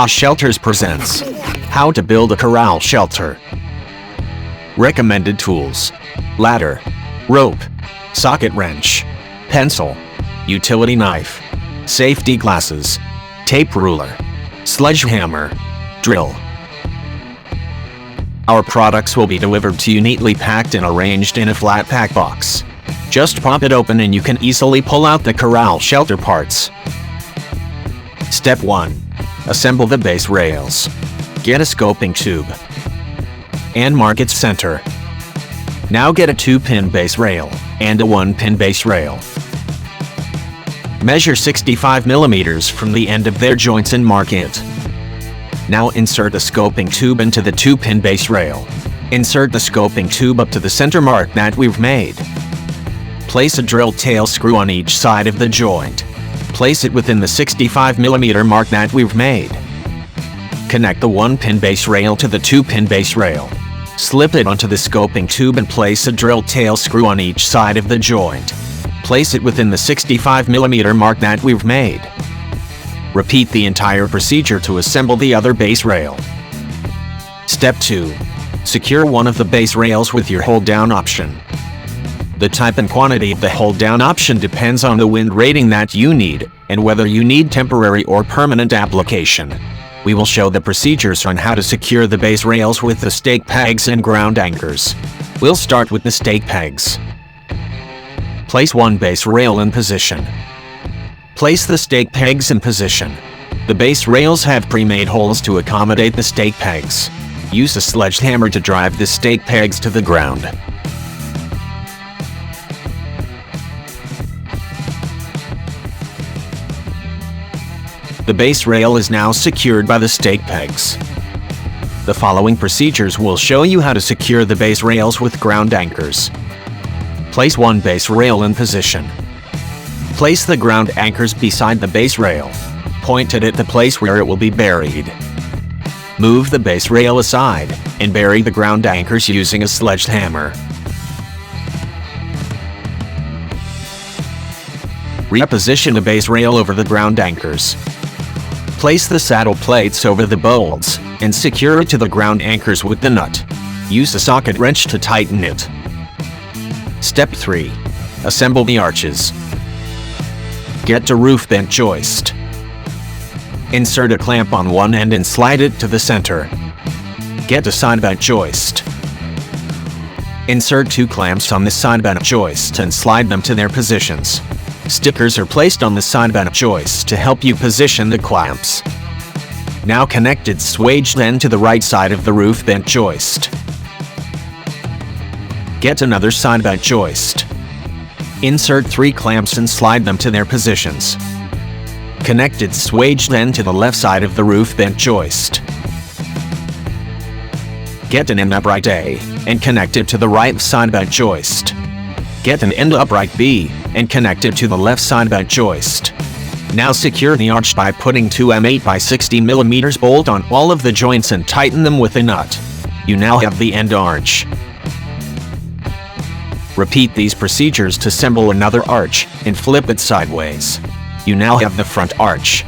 Shelters presents How to Build a Corral Shelter. Recommended tools: ladder, rope, socket wrench, pencil, utility knife, safety glasses, tape ruler, sledgehammer, drill. Our products will be delivered to you neatly packed and arranged in a flat pack box. Just pop it open and you can easily pull out the corral shelter parts. Step 1. Assemble the base rails. Get a scoping tube and mark its center. Now get a 2-pin base rail and a 1-pin base rail. Measure 65 mm from the end of their joints and mark it. Now insert a scoping tube into the 2-pin base rail. Insert the scoping tube up to the center mark that we've made. Place a drill tail screw on each side of the joint. Place it within the 65 mm mark that we've made. Connect the 1-pin base rail to the 2-pin base rail. Slip it onto the scoping tube and place a drill tail screw on each side of the joint. Place it within the 65 mm mark that we've made. Repeat the entire procedure to assemble the other base rail. Step 2. Secure one of the base rails with your hold-down option. The type and quantity of the hold-down option depends on the wind rating that you need, and whether you need temporary or permanent application. We will show the procedures on how to secure the base rails with the stake pegs and ground anchors. We'll start with the stake pegs. Place one base rail in position. Place the stake pegs in position. The base rails have pre-made holes to accommodate the stake pegs. Use a sledgehammer to drive the stake pegs to the ground. The base rail is now secured by the stake pegs. The following procedures will show you how to secure the base rails with ground anchors. Place one base rail in position. Place the ground anchors beside the base rail. Point it at the place where it will be buried. Move the base rail aside and bury the ground anchors using a sledgehammer. Reposition the base rail over the ground anchors. Place the saddle plates over the bolts and secure it to the ground anchors with the nut. Use a socket wrench to tighten it. Step 3. Assemble the arches. Get to roof bent joist. Insert a clamp on one end and slide it to the center. Get a side bent joist. Insert 2 clamps on the side bent joist and slide them to their positions. Stickers are placed on the side bent joist to help you position the clamps. Now connect its swaged end to the right side of the roof bent joist. Get another side bent joist. Insert 3 clamps and slide them to their positions. Connect its swaged end to the left side of the roof bent joist. Get an end upright A and connect it to the right side bent joist. Get an end upright B and connect it to the left side bent joist. Now secure the arch by putting 2 M8 by 60 mm bolt on all of the joints and tighten them with a nut. You now have the end arch. Repeat these procedures to assemble another arch and flip it sideways. You now have the front arch.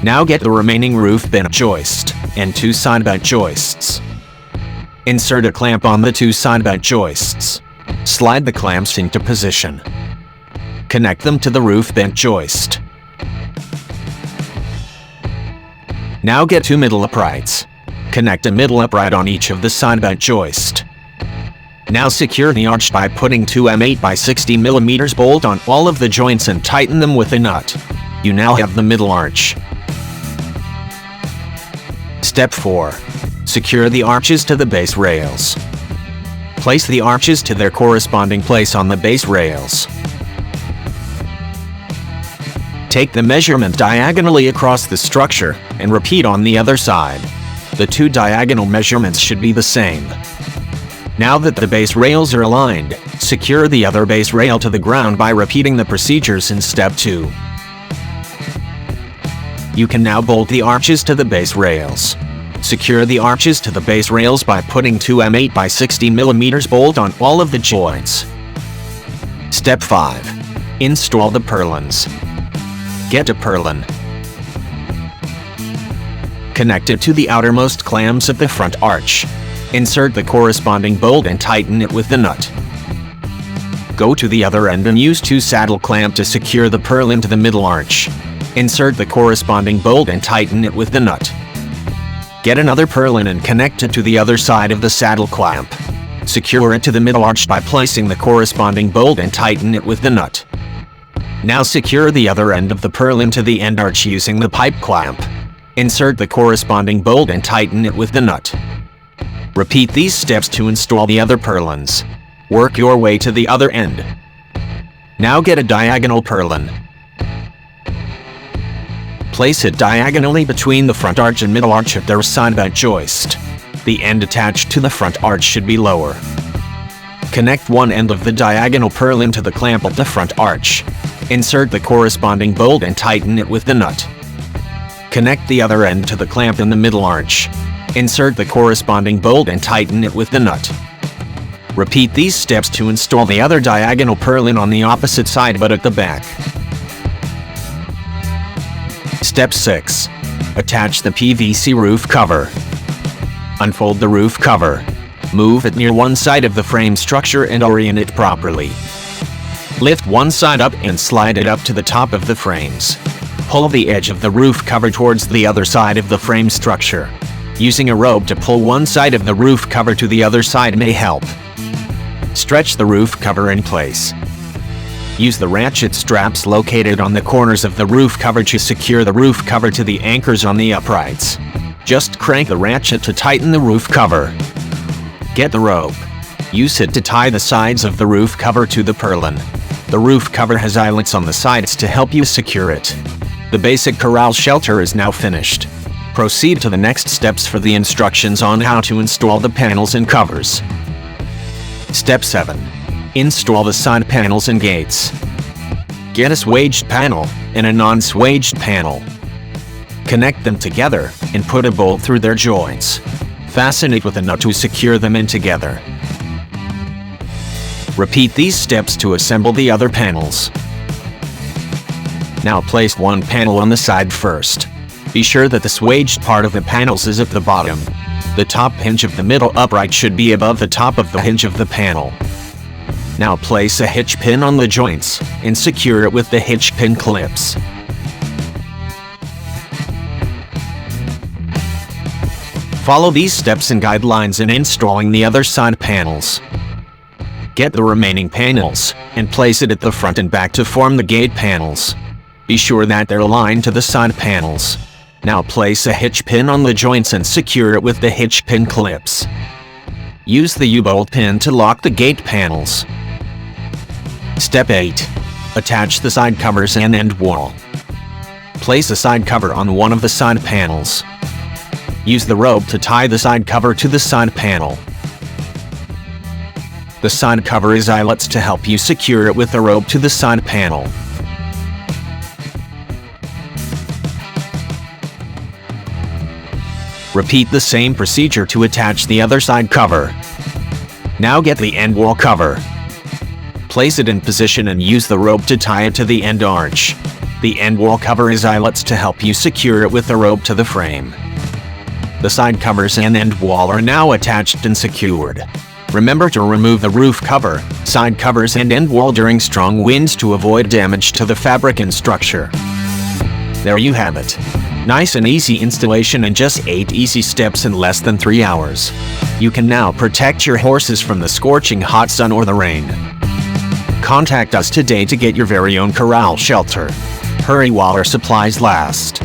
Now get the remaining roof bent joist and 2 side bent joists. Insert a clamp on the 2 side bent joists. Slide the clamps into position. Connect them to the roof bent joist. Now get 2 middle uprights. Connect a middle upright on each of the side bent joist. Now secure the arch by putting 2 M8 by 60 mm bolt on all of the joints and tighten them with a nut. You now have the middle arch. Step 4. Secure the arches to the base rails. Place the arches to their corresponding place on the base rails. Take the measurement diagonally across the structure and repeat on the other side. The 2 diagonal measurements should be the same. Now that the base rails are aligned, secure the other base rail to the ground by repeating the procedures in Step 2. You can now bolt the arches to the base rails. Secure the arches to the base rails by putting 2 M8 by 60 mm bolt on all of the joints. Step 5. Install the purlins. Get a purlin. Connect it to the outermost clamps of the front arch. Insert the corresponding bolt and tighten it with the nut. Go to the other end and use 2 saddle clamps to secure the purlin to the middle arch. Insert the corresponding bolt and tighten it with the nut. Get another purlin and connect it to the other side of the saddle clamp. Secure it to the middle arch by placing the corresponding bolt and tighten it with the nut. Now secure the other end of the purlin to the end arch using the pipe clamp. Insert the corresponding bolt and tighten it with the nut. Repeat these steps to install the other purlins. Work your way to the other end. Now get a diagonal purlin. Place it diagonally between the front arch and middle arch of their side bout joist. The end attached to the front arch should be lower. Connect one end of the diagonal purlin to the clamp of the front arch. Insert the corresponding bolt and tighten it with the nut. Connect the other end to the clamp in the middle arch. Insert the corresponding bolt and tighten it with the nut. Repeat these steps to install the other diagonal purlin on the opposite side but at the back. Step 6. Attach the PVC roof cover. Unfold the roof cover. Move it near one side of the frame structure and orient it properly. Lift one side up and slide it up to the top of the frames. Pull the edge of the roof cover towards the other side of the frame structure. Using a rope to pull one side of the roof cover to the other side may help. Stretch the roof cover in place. Use the ratchet straps located on the corners of the roof cover to secure the roof cover to the anchors on the uprights. Just crank the ratchet to tighten the roof cover. Get the rope. Use it to tie the sides of the roof cover to the purlin. The roof cover has eyelets on the sides to help you secure it. The basic corral shelter is now finished. Proceed to the next steps for the instructions on how to install the panels and covers. Step 7. Install the side panels and gates. Get a swaged panel and a non-swaged panel. Connect them together and put a bolt through their joints. Fasten it with a nut to secure them in together. Repeat these steps to assemble the other panels. Now place one panel on the side first. Be sure that the swaged part of the panels is at the bottom. The top hinge of the middle upright should be above the top of the hinge of the panel. Now place a hitch pin on the joints and secure it with the hitch pin clips. Follow these steps and guidelines in installing the other side panels. Get the remaining panels and place it at the front and back to form the gate panels. Be sure that they're aligned to the side panels. Now place a hitch pin on the joints and secure it with the hitch pin clips. Use the U-bolt pin to lock the gate panels. Step 8. Attach the side covers and end wall. Place a side cover on one of the side panels. Use the rope to tie the side cover to the side panel. The side cover is eyelets to help you secure it with the rope to the side panel. Repeat the same procedure to attach the other side cover. Now get the end wall cover. Place it in position and use the rope to tie it to the end arch. The end wall cover is eyelets to help you secure it with the rope to the frame. The side covers and end wall are now attached and secured. Remember to remove the roof cover, side covers and end wall during strong winds to avoid damage to the fabric and structure. There you have it. Nice and easy installation in just 8 easy steps in less than 3 hours. You can now protect your horses from the scorching hot sun or the rain. Contact us today to get your very own corral shelter. Hurry while our supplies last.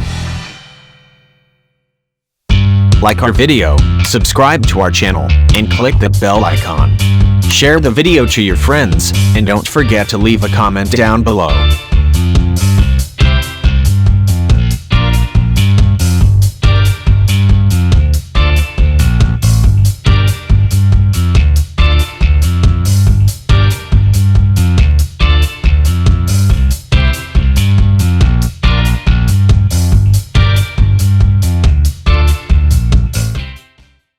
Like our video, subscribe to our channel, and click the bell icon. Share the video to your friends, and don't forget to leave a comment down below.